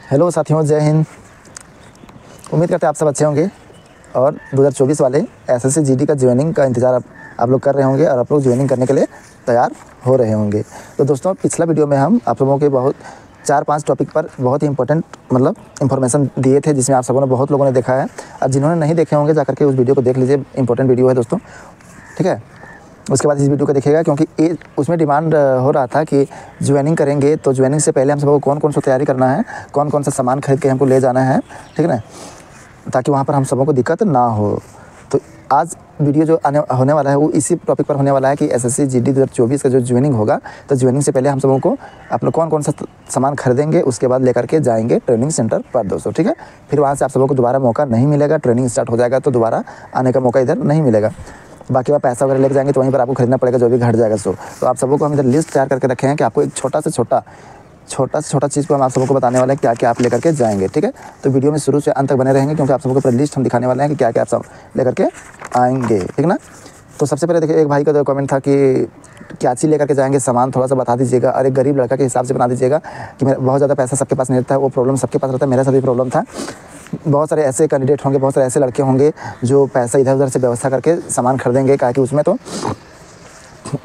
Hello साथियों, जय हिंद। उम्मीद करते हैं आप सब अच्छे होंगे और 2024 वाले एसएससी जीडी का ज्वाइनिंग का इंतज़ार आप लोग कर रहे होंगे और आप लोग ज्वाइनिंग करने के लिए तैयार हो रहे होंगे। तो दोस्तों, पिछला वीडियो में हम आप लोगों के बहुत 4-5 टॉपिक पर बहुत ही इंपॉर्टेंट इन्फॉर्मेशन दिए थे, जिसमें आप सबों ने बहुत लोगों ने देखा है। अब जिन्होंने नहीं देखे होंगे जाकर के उस वीडियो को देख लीजिए, इंपॉर्टेंट वीडियो है दोस्तों, ठीक है। उसके बाद इस वीडियो को देखिएगा, क्योंकि उसमें डिमांड हो रहा था कि ज्वाइनिंग करेंगे तो ज्वाइनिंग से पहले हम सबको कौन कौन सा तैयारी करना है, कौन कौन सा सामान खरीद के हमको ले जाना है, ठीक है ना, ताकि वहाँ पर हम सबों को दिक्कत ना हो। तो आज वीडियो जो होने वाला है वो इसी टॉपिक पर होने वाला है कि एसएससी जीडी 2024 का जो ज्वाइनिंग होगा, तो ज्वाइनिंग से पहले हम सबों को अपना कौन कौन सा सामान खरीदेंगे, उसके बाद लेकर के जाएंगे ट्रेनिंग सेंटर पर दोस्तों, ठीक है। फिर वहाँ से आप सबों को दोबारा मौका नहीं मिलेगा, ट्रेनिंग स्टार्ट हो जाएगा तो दोबारा आने का मौका इधर नहीं मिलेगा। बाकी आप पैसा वगैरह लेके जाएंगे तो वहीं पर आपको खरीदना पड़ेगा, जो भी घट जाएगा सो। तो आप सबों को हम इधर लिस्ट तैयार करके रखे हैं कि आपको एक छोटा से छोटा चीज़ को हम आप सबों को बताने वाले हैं क्या क्या आप लेकर के जाएंगे, ठीक है। तो वीडियो में शुरू से अंत तक बने रहेंगे, क्योंकि आप सबों को पूरी लिस्ट हम दिखाने वाले हैं कि क्या क्या आप सब लेकर के आएंगे, ठीक ना। तो सबसे पहले देखिए, एक भाई का कमेंट था कि क्या चीज़ लेकर के जाएंगे, सामान थोड़ा सा बता दीजिएगा और एक गरीब लड़का के हिसाब से बना दीजिएगा कि मेरा बहुत ज़्यादा पैसा सबके पास नहीं रहता है। वो प्रॉब्लम सबके पास रहता है, मेरा साथ भी प्रॉब्लम था। बहुत सारे ऐसे कैंडिडेट होंगे, बहुत सारे ऐसे लड़के होंगे जो पैसा इधर उधर से व्यवस्था करके सामान खरीदेंगे, कि उसमें तो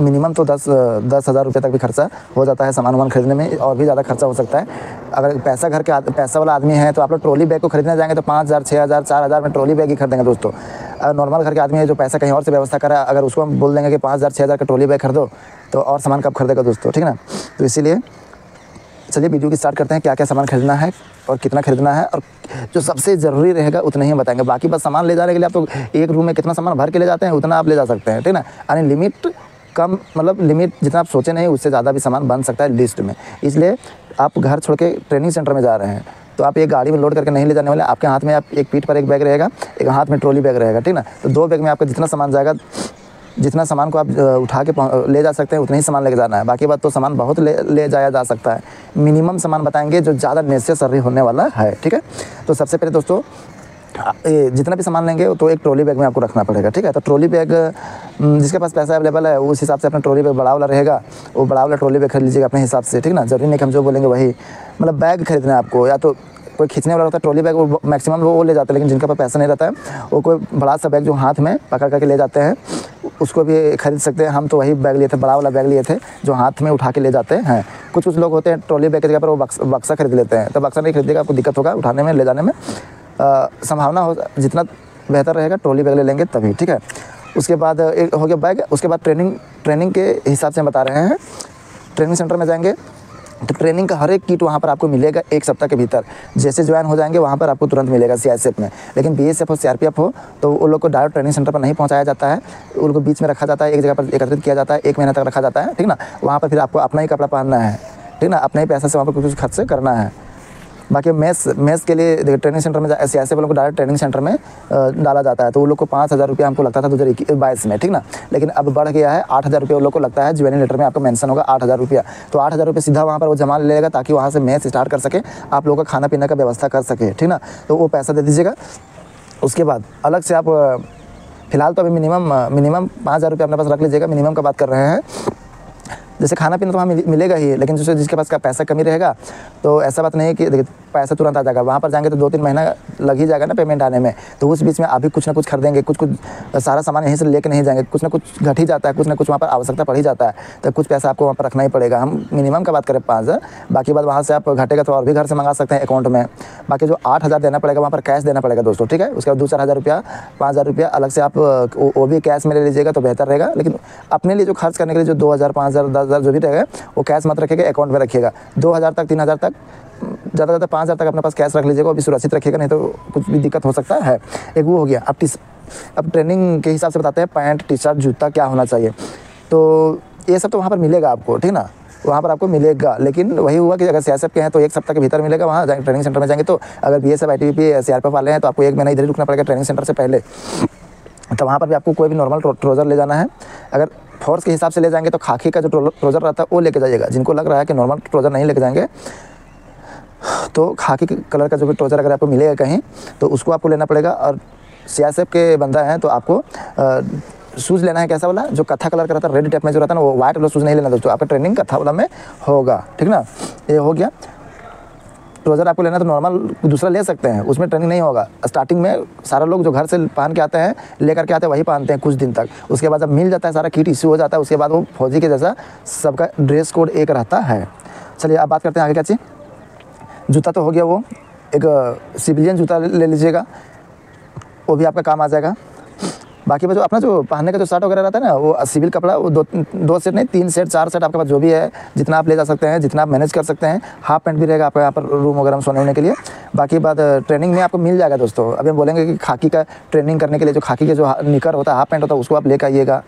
मिनिमम तो 10,000 रुपये तक भी खर्चा हो जाता है सामान खरीदने में, और भी ज़्यादा खर्चा हो सकता है। अगर पैसा वाला आदमी है तो आप लोग ट्रॉली बैग को खरीदने जाएंगे तो 5,000, 6,000, 4,000 में ट्रॉली बैग ही खरीदेंगे दोस्तों। अगर नॉर्मल घर के आदमी है जो पैसा कहीं और से व्यवस्था करा, अगर उसको हम बोल देंगे कि 5,000, 6,000 का ट्रॉली बैग खरीदो, तो और सामान कब खरीदेगा दोस्तों, ठीक है ना। तो इसीलिए चलिए वीडियो की स्टार्ट करते हैं, क्या क्या सामान खरीदना है और कितना खरीदना है, और जो सबसे ज़रूरी रहेगा उतना ही हम बताएंगे। बाकी बस सामान ले जाने के लिए आप तो एक रूम में कितना सामान भर के ले जाते हैं उतना आप ले जा सकते हैं, ठीक ना। यानी लिमिट कम, लिमिट जितना आप सोचे नहीं उससे ज़्यादा भी सामान बन सकता है लिस्ट में। इसलिए आप घर छोड़ के ट्रेनिंग सेंटर में जा रहे हैं तो आप एक गाड़ी में लोड करके नहीं ले जाने वाले। आपके हाथ में आप एक पीठ पर एक बैग रहेगा, एक हाथ में ट्रॉली बैग रहेगा, ठीक ना। तो 2 बैग में आपका जितना सामान जाएगा, जितना सामान को आप उठा के ले जा सकते हैं उतना ही सामान लेके जाना है। बाकी बात तो सामान बहुत ले जाया जा सकता है। मिनिमम सामान बताएंगे जो ज़्यादा नेसेसरी होने वाला है, ठीक है। तो सबसे पहले दोस्तों, जितना भी सामान लेंगे तो एक ट्रॉली बैग में आपको रखना पड़ेगा, ठीक है। तो ट्रॉली बैग जिसके पास पैसा अवेलेबल है उस हिसाब से अपना ट्रॉली बैग बड़ा वाला रहेगा, वो बड़ा वाला ट्रॉली बैग खरीद लीजिएगा अपने हिसाब से, ठीक ना। जरूरी नहीं कि हम जो बोलेंगे वही बैग खरीदना है आपको। या तो कोई खींचने वाला होता है ट्रॉली बैग, वो मैक्सिमम वो ले जाते हैं, लेकिन जिनका पास पैसा नहीं रहता है वो कोई बड़ा सा बैग जो हाथ में पकड़ करके ले जाते हैं उसको भी खरीद सकते हैं। हम तो वही बैग लिए थे, बड़ा वाला बैग लिए थे जो हाथ में उठा के ले जाते हैं। कुछ लोग होते हैं ट्रॉली बैग की जगह पर वो बक्सा खरीद लेते हैं, तो बक्सा नहीं खरीदेगा, आपको दिक्कत होगा उठाने में, ले जाने में। संभावना हो जितना बेहतर रहेगा ट्रॉली बैग ले लेंगे तभी, ठीक है। उसके बाद एक हो गया बैग। उसके बाद ट्रेनिंग के हिसाब से हम बता रहे हैं, ट्रेनिंग सेंटर में जाएंगे तो ट्रेनिंग का हर एक किट वहाँ पर आपको मिलेगा 1 सप्ताह के भीतर। जैसे ज्वाइन हो जाएंगे वहाँ पर आपको तुरंत मिलेगा सीआईएसएफ में। लेकिन बीएसएफ और सीआरपीएफ हो तो उन लोग को डायरेक्ट ट्रेनिंग सेंटर पर नहीं पहुँचाया जाता है, उन लोग को बीच में रखा जाता है, एक जगह पर एकत्रित किया जाता है, 1 महीना तक रखा जाता है, ठीक ना। वहाँ पर फिर आपको अपना ही कपड़ा पहनना है, ठीक ना, अपने ही पैसा से वहाँ पर कुछ खर्च करना है। बाकी मेस के लिए देखिए, ट्रेनिंग सेंटर में सीआईएसएफ वालों को डायरेक्ट ट्रेनिंग सेंटर में डाला जाता है, तो वो लोग को 5,000 रुपये हमको लगता था 2022 में, ठीक ना। लेकिन अब बढ़ गया है 8,000 रुपये उन लोग को लगता है। ज्वाइनिंग लेटर में आपको मेंशन होगा 8,000 रुपया। तो 8,000 रुपये सीधा वहाँ पर वो जमा ले लेगा, ताकि वहाँ से मेस स्टार्ट कर सके, आप लोगों का खाना पीना का व्यवस्था कर सके, ठीक ना। तो वो पैसा दे दीजिएगा। उसके बाद अलग से आप फिलहाल तो अभी मिनिमम 5,000 रुपये अपने पास रख लीजिएगा। मिनिमम का बात कर रहे हैं। जैसे खाना पीना तो वहाँ मिलेगा ही, लेकिन जिसके पास का पैसा कमी रहेगा तो ऐसा बात नहीं है कि देखिए पैसा तुरंत आ जाएगा। वहाँ पर जाएंगे तो 2-3 महीना लग ही जाएगा ना पेमेंट आने में। तो उस बीच में अभी कुछ ना कुछ खरीदेंगे, कुछ सारा सामान यहीं से लेके नहीं जाएंगे, कुछ ना कुछ घट ही जाता है, कुछ ना कुछ वहाँ पर आवश्यकता पड़ ही जाता है, तो कुछ पैसा आपको वहाँ पर रखना ही पड़ेगा। हम मिनिमम का बात करें 5,000, बाकी बात वहाँ से आप घटेगा तो और भी घर से मंगा सकते हैं अकाउंट में। बाकी जो 8,000 देना पड़ेगा वहाँ पर कैश देना पड़ेगा दोस्तों, ठीक है। उसके बाद 2-4 हज़ार रुपया, 5,000 रुपया अलग से आप वो भी कैश में ले लीजिएगा तो बेहतर रहेगा। लेकिन अपने लिए जो खर्च करने के लिए जो 2,000, 5,000, 10,000 जो भी रहेगा वो कैश मत रखिएगा, अकाउंट में रखिएगा। 2,000 तक, 3,000 तक, ज़्यादा 5,000 तक अपने पास कैश रख लीजिएगा, अभी सुरक्षित रखिएगा, नहीं तो कुछ भी दिक्कत हो सकता है। एक वो हो गया। अब ट्रेनिंग के हिसाब से बताते हैं पैंट, टी शर्ट, जूता क्या होना चाहिए। तो ये सब तो वहाँ पर मिलेगा आपको, ठीक ना, वहाँ पर आपको मिलेगा। लेकिन वही हुआ कि अगर सीआईएसएफ के हैं तो 1 सप्ताह के भीतर मिलेगा, वहाँ जाएंगे ट्रेनिंग सेंटर में जाएंगे तो। अगर बीएसएफ, आईटीबीपी, सीआरपीएफ वाले हैं तो आपको 1 महीना इधर ही रुकना पड़ेगा ट्रेनिंग सेंटर से पहले। तो वहाँ पर भी आपको कोई भी नॉर्मल ट्राउज़र ले जाना है। अगर फोर्स के हिसाब से ले जाएंगे तो खाकी का जो ट्राउज़र रहता है वो लेके जाइएगा। जिनको लग रहा है कि नॉर्मल ट्राउज़र नहीं लेके जाएंगे तो खाकी कलर का जो भी ट्राउज़र अगर आपको मिलेगा कहीं तो उसको आपको लेना पड़ेगा। और सीआईएसएफ के बंदा हैं तो आपको शूज़ लेना है कैसा वाला, जो कत्था कलर का रहता है, रेड टाइप में जो रहता है ना, वो वाइट वाला शूज़ नहीं लेना दोस्तों। आपका ट्रेनिंग कत्था वाला में होगा, ठीक ना। ये हो गया। ट्राउज़र आपको लेना है तो नॉर्मल दूसरा ले सकते हैं, उसमें ट्रेनिंग नहीं होगा। स्टार्टिंग में सारा लोग जो घर से पहन के आते हैं, लेकर के आते हैं, वही पहनते हैं कुछ दिन तक। उसके बाद जब मिल जाता है, सारा किट इश्यू हो जाता है, उसके बाद वो फौजी के जैसा सबका ड्रेस कोड एक रहता है। चलिए अब बात करते हैं आगे क्या चीज़। जूता तो हो गया, वो एक सिविलियन जूता ले लीजिएगा, वो भी आपका काम आ जाएगा। बाकी जो अपना जो पहनने का जो शर्ट वगैरह रहता है ना, वो सिविल कपड़ा, वो दो सेट नहीं 3 सेट 4 सेट आपके पास जो भी है, जितना आप ले जा सकते हैं, जितना आप मैनेज कर सकते हैं। हाफ पैंट भी रहेगा आपका यहाँ पर रूम वगैरह में सोने के लिए। बाकी बात ट्रेनिंग में आपको मिल जाएगा दोस्तों। अभी हम बोलेंगे कि खाकी का ट्रेनिंग करने के लिए जो खाकी के जो निकर होता है, हाफ पैंट होता है, उसको आप लेकर आइएगा।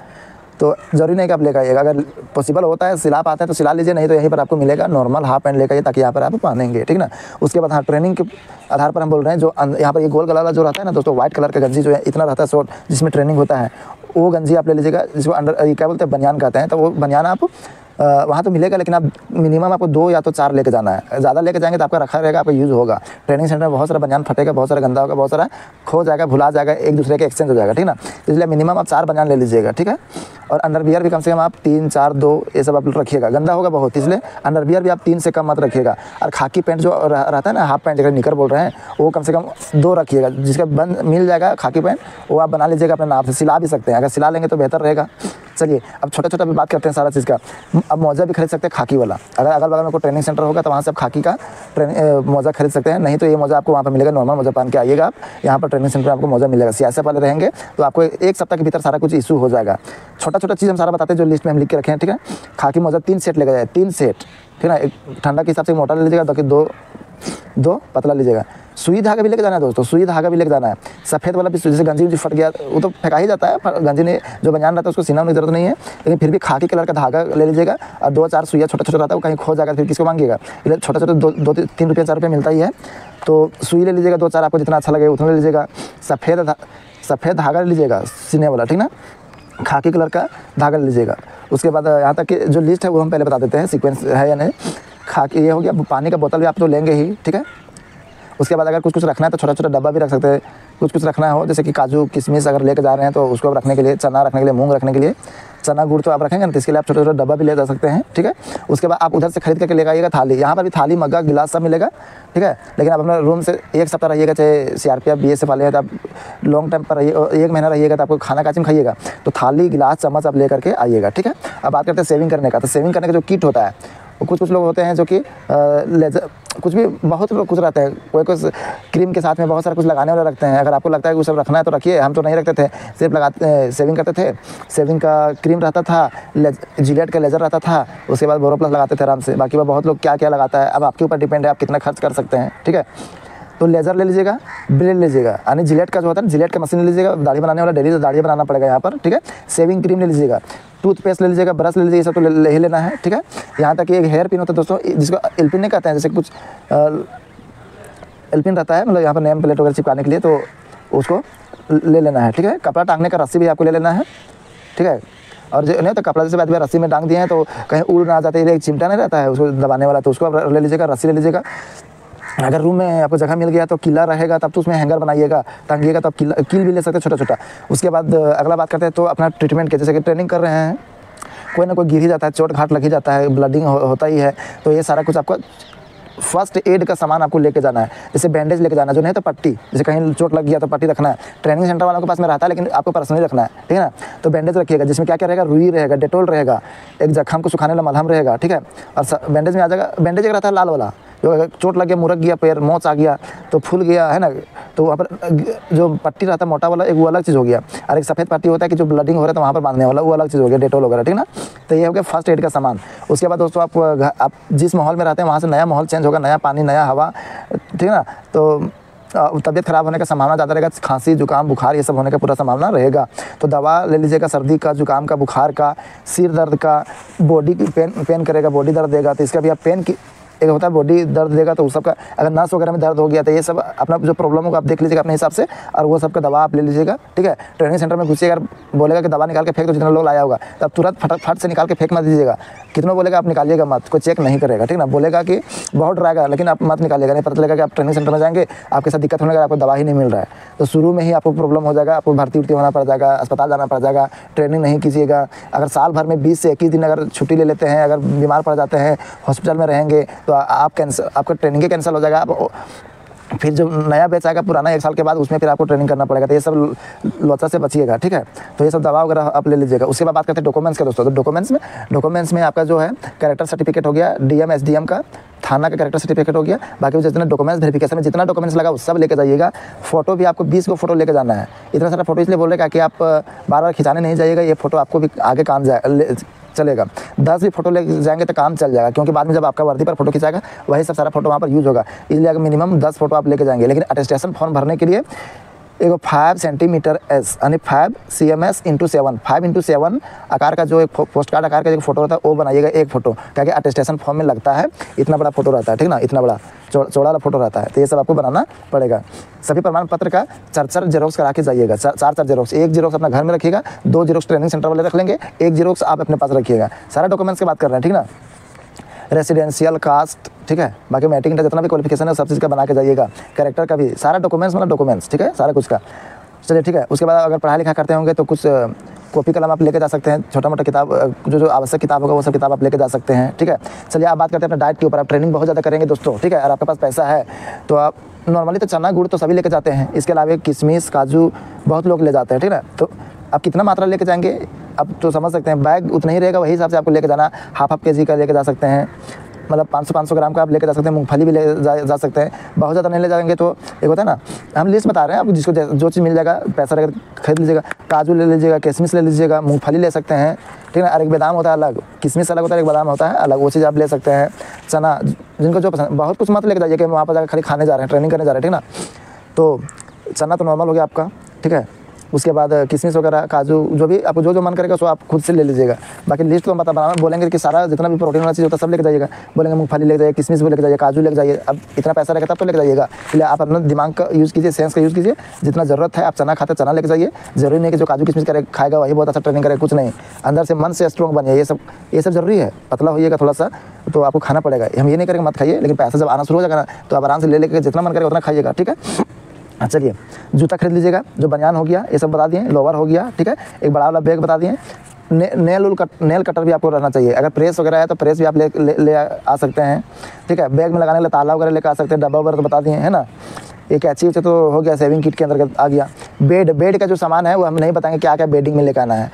तो ज़रूरी नहीं कि आप लेकर आइएगा, अगर पॉसिबल होता है सिला पाते हैं तो सिला लीजिए, नहीं तो यहीं पर आपको मिलेगा नॉर्मल हाफ पैंट लेकर आइए, ताकि यहाँ पर आप पहनेंगे, ठीक ना। उसके बाद हाँ, ट्रेनिंग के आधार पर हम बोल रहे हैं, जो यहाँ पर ये गोल गला वाला जो रहता है ना दोस्तों, व्हाइट कलर का गंजी जो है इतना रहता है शॉर्ट, जिसमें ट्रेनिंग होता है, वो गंजी आप ले लीजिएगा, जिसको अंडर क्या बोलते हैं, बनियान कहते हैं। तो वो बनियान आप वहाँ तो मिलेगा, लेकिन आप मिनिमम आपको 2 या तो 4 लेके जाना है। ज़्यादा लेके जाएंगे तो आपका रखा रहेगा, आपका यूज़ होगा। ट्रेनिंग सेंटर में बहुत सारा बनियान फटेगा, बहुत सारा गंदा होगा, बहुत सारा खो जाएगा, भुला जाएगा, एक दूसरे के एक्सचेंज हो जाएगा, ठीक ना। इसलिए मिनिमम आप 4 बनियान ले लीजिएगा, ठीक है। और अंडरवियर भी कम से कम आप 3, 4, 2 ये सब आप रखिएगा, गंदा होगा बहुत, इसलिए अंडरवियर भी आप 3 से कम मत रखिएगा। और खाकी पैंट जो रहता है ना, हाफ पैंट जगह निकर बोल रहे हैं, वो कम से कम 2 रखिएगा, जिसका बन मिल जाएगा खाकी पैंट, वो आप बना लीजिएगा अपने नाप से। सिला भी सकते हैं, अगर सिला लेंगे तो बेहतर रहेगा। चलिए अब छोटा भी बात करते हैं सारा चीज़ का। अब मोजा भी खरीद सकते हैं खाकी वाला, अगर अगल बगल में कोई ट्रेनिंग सेंटर होगा तो वहाँ से आप खाकी का मोजा खरीद सकते हैं। नहीं तो ये मोजा आपको वहाँ पर मिलेगा, नॉर्मल मोजा पहन के आइएगा आप, यहाँ पर ट्रेनिंग सेंटर में आपको मोजा मिलेगा। सियासत वाले रहेंगे तो आपको 1 सप्ताह के भीतर सारा कुछ इशू हो जाएगा। छोटा चीज़ हम सारा बताते हैं, जो लिस्ट में हम लिख के रखे हैं, ठीक है। खाकी मोजा 3 सेट लेकर जाए, 3 सेट, ठीक है। एक ठंडा के हिसाब से मोटा ले लीजिएगा, बाकी 2 पतला लीजिएगा। सुई धागा भी लेके जाना है दोस्तों, सुई धागा भी लेके जाना है। सफ़ेद वाला भी, जैसे गंजी जो फट गया वो तो फेंका ही जाता है, गंजी ने जो बनियान रहता है उसको सीना में जरूरत नहीं है, लेकिन फिर भी खाकी कलर का धागा ले लीजिएगा। और 2-4 सुइया छोटा रहता है, वो कहीं खो जाएगा, फिर किसको मांगिएगा। इसलिए छोटा 2-3 रुपये 4 रुपये मिलता ही है, तो सुई ले लीजिएगा 2-4, आपको जितना अच्छा लगे उतना ले लीजिएगा। सफ़ेद धागा ले लीजिएगा सीने वाला, ठीक ना, खाकी कलर का धागा ले लीजिएगा। उसके बाद यहाँ तक कि जो लिस्ट है वो हम पहले बता देते हैं, सीक्वेंस है या नहीं। खाकी ये हो गया, पानी का बोतल भी आप तो लेंगे ही, ठीक है। उसके बाद अगर कुछ रखना है तो छोटा डब्बा भी रख सकते हैं। कुछ रखना हो, जैसे कि काजू किशमिश अगर लेके जा रहे हैं तो उसको आप रखने के लिए, चना रखने के लिए, मूंग रखने के लिए, चना गुड़ तो आप रखेंगे ना, तो इसके लिए आप छोटा डब्बा भी ले जा सकते हैं, ठीक है। उसके बाद आप उधर से खरीद करके लेकर आइएगा थाली। यहाँ पर भी थाली, मग्गा, गिलास सब मिलेगा, ठीक है। लेकिन आप अपने रूम से 1 सप्ताह रहिएगा, चाहे CRPF BSF वाले हैं तो आप लॉन्ग टाइम पर रहिए, 1 महीना रहिएगा तो आपको खाना काचिम खाइएगा, तो थाली, गिलास, चम्मच आप लेकर के आइएगा, ठीक है। अब बात करते हैं सेविंग करने का। तो सेविंग करने का जो किट होता है, कुछ लोग होते हैं जो कि लेजर कुछ भी बहुत लोग कुछ रहते हैं, कोई क्रीम के साथ में बहुत सारा कुछ लगाने वाले रखते हैं। अगर आपको लगता है कि वो सब रखना है तो रखिए, हम तो नहीं रखते थे, सिर्फ सेविंग करते थे। सेविंग का क्रीम रहता था, जिलेट का लेजर रहता था, उसके बाद बोरोप्लस लगाते थे आराम से। बाकी बहुत लोग क्या लगाता है, अब आपके ऊपर डिपेंड है आप कितना खर्च कर सकते हैं, ठीक है। तो लेज़र ले लीजिएगा, ब्लेड लीजिएगा, यानी जिलेट का जो होता है ना, जिलेट का मशीन ले लीजिएगा, दाढ़ी बनाने वाला, डेली तो दाढ़ी बनाना पड़ेगा यहाँ पर, ठीक है। सेविंग क्रीम ले लीजिएगा, टूथपेस्ट ले लीजिएगा, ब्रश ले लीजिएगा, ये सब तो ले ही लेना है, ठीक है। यहाँ तक कि एक हेयर पिन होता है दोस्तों, जिसको एलपिन नहीं कहते हैं, जैसे कुछ एलपिन रहता है, मतलब यहाँ पर नेम प्लेट वगैरह चिपकाने के लिए, तो उसको ले लेना है, ठीक है। कपड़ा टांगने का रस्सी भी आपको ले लेना है, ठीक है। और जो नहीं तो कपड़ा जैसे बाद रस्सी में टांग दिए हैं तो कहीं उड़ ना जाते, एक चिमटा नहीं रहता है उसको दबाने वाला, तो उसको आप ले लीजिएगा, रस्सी ले लीजिएगा। अगर रूम में आपको जगह मिल गया तो किला रहेगा, तब तो उसमें हैंगर बनाइएगा, टांगिएगा, तब कील भी ले सकते हैं छोटा। उसके बाद अगला बात करते हैं तो अपना ट्रीटमेंट के, जैसे कि ट्रेनिंग कर रहे हैं, कोई ना कोई गिर ही जाता है, चोट घाट लग ही जाता है, ब्लडिंग होता ही है, तो ये सारा कुछ आपको फर्स्ट एड का सामान आपको लेके जाना है। जैसे बैंडेज लेके जाना है, जो नहीं तो पट्टी, जैसे कहीं चोट लग गया तो पट्टी रखना है। ट्रेनिंग सेंटर वालों के पास में रहता है, लेकिन आपको पर्सनली रखना है, ठीक है ना। तो बैंडेज रखिएगा, जिसमें क्या रहेगा, रुई रहेगा, डेटोल रहेगा, एक जख्म को सुखाने वाला मलहम रहेगा, ठीक है। और बैंडेज में आ जाएगा, बैंडेज एक रहता है लाल वाला, जो अगर चोट लग गया, मुरक गया पैर, मोच आ गया, तो फूल गया है ना, तो वहाँ पर जो पट्टी रहता है मोटा वाला, एक वो अलग चीज़ हो गया। और एक सफ़ेद पट्टी होता है कि जो ब्लडिंग हो रहा है तो वहाँ पर बांधने वाला, वो अलग चीज़ हो गया, डेटोल वगैरह, ठीक ना। तो ये हो गया फर्स्ट एड का सामान। उसके बाद दोस्तों आप जिस माहौल में रहते हैं वहाँ से नया माहौल चेंज होगा, नया पानी, नया हवा, ठीक है ना, तो तबीयत ख़राब होने का संभावना ज़्यादा रहेगा, खांसी, जुकाम, बुखार ये सब होने का पूरा संभावना रहेगा। तो दवा ले लीजिएगा, सर्दी का, जुकाम का, बुखार का, सिर दर्द का, बॉडी की पेन करेगा, बॉडी दर्द देगा, तो इसका भी आप पेन की एक होता है बॉडी दर्द देगा, तो उस सब का अगर नस वगैरह में दर्द हो गया तो ये सब अपना जो प्रॉब्लम होगा आप देख लीजिएगा अपने हिसाब से, और वो सब का दवा आप ले लीजिएगा, ठीक है। ट्रेनिंग सेंटर में घुसिएगा, बोलेगा कि दवा निकाल के फेंक दो, जितना लोग लाया होगा, तब तुरंत फटाफट से निकाल के फेंक मत दीजिएगा। कितना बोलेगा आप निकालिएगा मत, कोई चेक नहीं करेगा, ठीक ना। बोलेगा कि बहुत डराएगा, लेकिन आप मत निकालिएगा, नहीं पता चलेगा कि आप ट्रेनिंग सेंटर में जाएंगे, आपके साथ दिक्कत होने का, आपको दवा ही नहीं मिल रहा है, तो शुरू में ही आपको प्रॉब्लम हो जाएगा, आपको भर्ती होना पड़ जाएगा, अस्पताल जाना पड़ जाएगा। ट्रेनिंग नहीं कीजिएगा। अगर साल भर में 20 से 21 दिन अगर छुट्टी ले लेते हैं, अगर बीमार पड़ जाते हैं, हॉस्पिटल में रहेंगे, तो तो आप कैंसिल, आपका ट्रेनिंग ही कैंसिल हो जाएगा। आप फिर जो नया बैच आएगा पुराना 1 साल के बाद, उसमें फिर आपको ट्रेनिंग करना पड़ेगा। तो ये सब लोचा से बचिएगा, ठीक है। तो ये सब दवा वगैरह आप ले लीजिएगा। उसके बाद बात करते हैं डॉक्यूमेंट्स का दोस्तों। तो डॉक्यूमेंट्स में आपका जो है कैरेक्टर सर्टिफिकेट हो गया, डीएम एसडीएम का, थाना का कैरेक्टर सर्टिफिकेट हो गया। बाकी जितना डॉक्यूमेंट्स वेरिफिकेशन में जितना डॉक्यूमेंट्स लगा वो सब लेके जाइएगा। फोटो भी आपको 20 को फोटो लेके जाना है। इतना सारा फोटो इसलिए बोल रहे हैं कि आप बार बार खिंचाने नहीं जाइएगा, ये फोटो आपको भी आगे काम चलेगा। 10 भी फोटो ले जाएंगे तो काम चल जाएगा, क्योंकि बाद में जब आपका वर्दी पर फोटो खिंचाएगा वही सब सारा फोटो वहाँ पर यूज होगा। इसलिए अगर मिनिमम 10 फोटो आप लेके जाएंगे। लेकिन अटेस्टेशन फॉर्म भरने के लिए एक 5 सेंटीमीटर एस यानी 5 CMS × 7 5 × 7 आकार का जो एक पोस्ट कार्ड आकार का जो फोटो होता है वो बनाइएगा, एक फोटो, क्या कि अटेस्टेशन फॉर्म में लगता है। इतना बड़ा फोटो रहता है, ठीक ना, इतना बड़ा चौड़ा वाला फोटो रहता है। तो ये सब आपको बनाना पड़ेगा। सभी प्रमाण पत्र का 4 जेरोक्स करा के जाइएगा। 4 जेरोक्स, 1 जेरोक्स अपना घर में रखिएगा, 2 जेरोक्स ट्रेनिंग सेंटर वाले रख लेंगे, 1 जेरोक्स आप अपने पास रखिएगा। सारा डॉक्यूमेंट्स की बात कर रहे हैं, ठीक ना। रेसिडेंशियल कास्ट, ठीक है। बाकी मैट्रिक इंटर जितना भी क्वालिफिकेशन है सब चीज़ का बना के जाइएगा। कैरेक्टर का भी सारा डॉक्यूमेंट्स, मतलब डॉक्यूमेंट्स, ठीक है, सारा कुछ का। चलिए ठीक है। उसके बाद अगर पढ़ाई लिखा करते होंगे तो कुछ कॉपी कलम आप लेके जा सकते हैं। छोटा मोटा किताब, जो आवश्यक किताब होगा वो सब किताब आप लेके जा सकते हैं, ठीक है। चलिए आप बात करते हैं अपने डाइट के ऊपर। आप ट्रेनिंग बहुत ज़्यादा करेंगे दोस्तों, ठीक है। और आपके पास पैसा है तो आप नॉर्मली तो चना गुड़ तो सभी लेके जाते हैं। इसके अलावा किशमिश काजू बहुत लोग ले जाते हैं, ठीक है। तो आप कितना मात्रा लेके जाएंगे अब तो समझ सकते हैं। बैग उतना ही रहेगा, वही हिसाब से आपको लेके जाना। हाफ kg का लेके जा सकते हैं, मतलब 500 ग्राम का आप लेके जा सकते हैं। मूंगफली भी ले जा सकते हैं। बहुत ज़्यादा नहीं ले जाएंगे तो एक होता है ना, हम लिस्ट बता रहे हैं आपको, जिसको जो चीज़ मिल जाएगा, पैसा रहेगा खरीद लीजिएगा। काजू ले लीजिएगा, किशमिश ले लीजिएगा, मूंगफली ले सकते हैं, ठीक है। और एक बादाम होता है अलग, किशमिश अलग होता है, एक बादाम होता है अलग, वो चीज़ आप ले सकते हैं। चना, जिनको जो पसंद, बहुत कुछ मत लेके जाइए कि वहाँ पर जाकर खाली खाने जा रहे हैं, ट्रेनिंग करने जा रहे हैं, ठीक ना। तो चना तो नॉर्मल हो गया आपका, ठीक है। उसके बाद किशमिश वगैरह, काजू, जो भी आपको जो मन करेगा सो आप खुद से ले लीजिएगा। बाकी लिस्ट तो बनाना बोलेंगे कि सारा जितना भी प्रोटीन वाला चीज़ होता है सब लेके जाइएगा। बोलेंगे मूंगफली लेके जाइए, किशमिश भी लेके जाइए, काजू लेके जाइए। अब इतना पैसा रहेगा तब तो लेके जाइएगा। इसलिए आप अपना दिमाग का यूज़ कीजिए, सेंस का यूज़ कीजिए। जितना ज़रूरत है आप चना खाते चना लेके जाइए। जरूरी नहीं कि जो काजू किशमिश खाएगा वही बहुत अच्छा ट्रेनिंग करेगा, कुछ नहीं। अंदर से मन से स्ट्रॉन्ग बनिए। ये सब ज़रूरी है। पतला होइएगा थोड़ा सा तो आपको खाना पड़ेगा। हम ये नहीं करेंगे मत खाइए, लेकिन पैसा जब आना शुरू हो जाएगा ना तो आप आराम से ले लेकर जितना मन करेगा उतना खाइएगा, ठीक है। चलिए जूता खरीद लीजिएगा, जो बनियान हो गया ये सब बता दिए, लोवर हो गया, ठीक है। एक बड़ा वाला बैग बता दिए। नेल कटर भी आपको रहना चाहिए। अगर प्रेस वगैरह है तो प्रेस भी आप ले आ सकते हैं, ठीक है। बैग में लगाने के लिए ताला वगैरह लेकर आ सकते हैं। डब्बा वगैरह तो बता दिए, है ना। एक कैंची तो हो गया, सेविंग किट के अंदर आ गया। बेड का जो सामान है वो हम नहीं बताएंगे क्या क्या बेडिंग में लेकर आना है।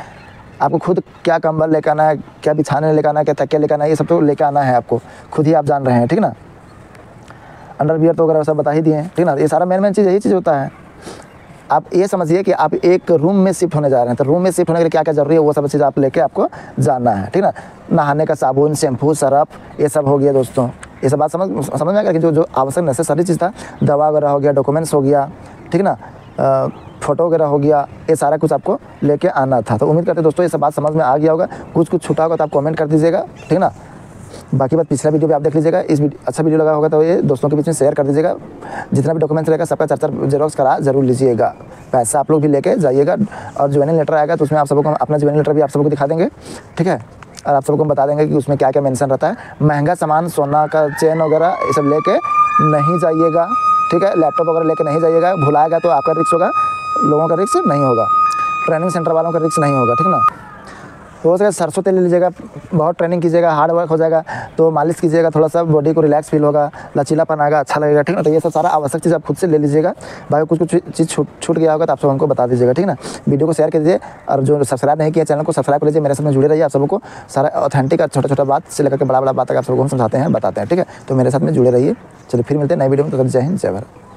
आपको खुद क्या कंबल लेकर आना है, क्या बिछाने लेकर आना है, क्या तकिया लेकर आना है, ये सब तो लेकर आना है आपको, खुद ही आप जान रहे हैं, ठीक ना। अंडरवियर तो वगैरह सब बता ही दिए हैं, ठीक ना। ये सारा मेन चीज़ यही चीज़ होता है। आप ये समझिए कि आप एक रूम में शिफ्ट होने जा रहे हैं, तो रूम में शिफ्ट होने के लिए क्या क्या जरूरी है वो सब चीज़ आप लेके आपको जाना है, ठीक ना। नहाने का साबुन, शैम्पू, सरफ, ये सब हो गया दोस्तों। ये सब बात समझ में आएगा कि जो आवश्यक नेसेसरी चीज़ था, दवा वगैरह हो गया, डॉक्यूमेंट्स हो गया, ठीक ना, फोटो वगैरह हो गया, ये सारा कुछ आपको लेके आना था। तो उम्मीद करते हैं दोस्तों ये सब बात समझ में आ गया होगा। कुछ छूटा होगा तो आप कमेंट कर दीजिएगा, ठीक ना। बाकी बात पिछला वीडियो भी आप देख लीजिएगा। इस अच्छा वीडियो लगा होगा तो ये दोस्तों के बीच में शेयर कर दीजिएगा। जितना भी डॉक्यूमेंट्स रहेगा सबका 4 जेरोक्स करा जरूर लीजिएगा। पैसा आप लोग भी लेके जाइएगा। और ज्वाइनिंग लेटर आएगा तो उसमें आप सबको अपना ज्वाइनिंग लेटर भी आप सबको दिखा देंगे, ठीक है। और आप सबको बता देंगे कि उसमें क्या क्या मेंशन रहता है। महंगा सामान, सोना का चेन वगैरह ये सब लेके नहीं जाइएगा, ठीक है। लैपटॉप वगैरह लेके नहीं जाइएगा। भुलाएगा तो आपका रिस्क होगा, लोगों का रिस्क नहीं होगा, ट्रेनिंग सेंटर वालों का रिस्क नहीं होगा, ठीक ना। तो हो सके सरसों तेल ले लीजिएगा। बहुत ट्रेनिंग कीजिएगा, हार्ड वर्क हो जाएगा तो मालिश कीजिएगा, थोड़ा सा बॉडी को रिलैक्स फील होगा, लचीलापन आएगा, अच्छा लगेगा, ठीक ना। तो ये सब सारा आवश्यक चीज़ आप खुद से ले लीजिएगा। बाकी कुछ चीज़ छूट गया होगा तो आप सब हमको बता दीजिएगा, ठीक ना। वीडियो को शेयर कीजिए और जो सब्सक्राइब नहीं किया चैनल को सब्सक्राइब कर लीजिए। मेरे साथ में जुड़े रहिए। आप सबको सारा ऑथेंटिक और छोटा बात से लेकर के बड़ा बात तक आप सबको हम समझाते हैं, बताते हैं, ठीक है। तो मेरे साथ में जुड़े रहिए। चलिए फिर मिलते हैं नई वीडियो में। तो जय हिंद, जय भारत।